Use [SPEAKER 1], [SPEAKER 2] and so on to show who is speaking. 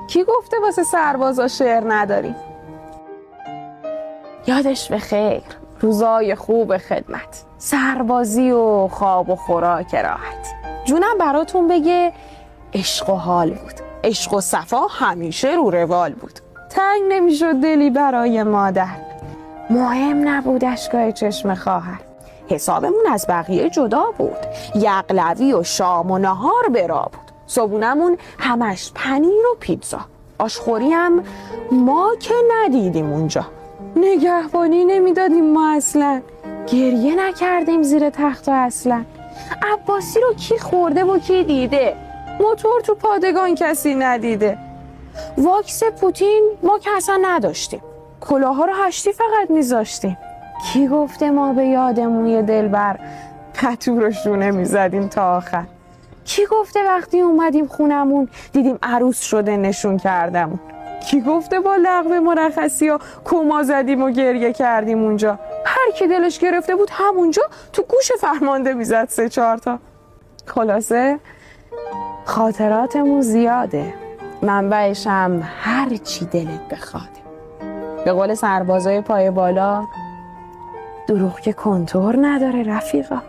[SPEAKER 1] کی گفته واسه سربازا شعر نداریم؟ یادش به خیر، روزای خوب خدمت، سربازی و خواب و خوراک راحت. جونم براتون بگه عشق و حال بود، عشق و صفا همیشه رو روال بود. تنگ نمیشد دلی برای مادر، مهم نبود اشکای چشم خواهر. حسابمون از بقیه جدا بود، یقلوی و شام و نهار برا بود. صبونمون همش پنیر و پیتزا، آشخوری هم ما که ندیدیم اونجا. نگهبانی نمیدادیم ما اصلا، گریه نکردیم زیر تخت اصلا. عباسی رو کی خورده و کی دیده؟ موتور تو پادگان کسی ندیده. واکس پوتین ما که اصلا نداشتیم، کلاها رو هشتی فقط میذاشتیم. کی گفته ما به یاد موی دلبر پتو رو شونه میزدیم تا آخر؟ کی گفته وقتی اومدیم خونمون دیدیم عروس شده نشون کردمون؟ کی گفته با لغو مرخصی ها کما زدیم و گریه کردیم اونجا؟ هر کی دلش گرفته بود همونجا تو گوش فرمانده میزد 3-4 تا. خلاصه خاطراتمون زیاده، منبعش هم هر چی دلت بخواد. به قول سربازای پای بالا، دروغ که کنتور نداره رفیقا.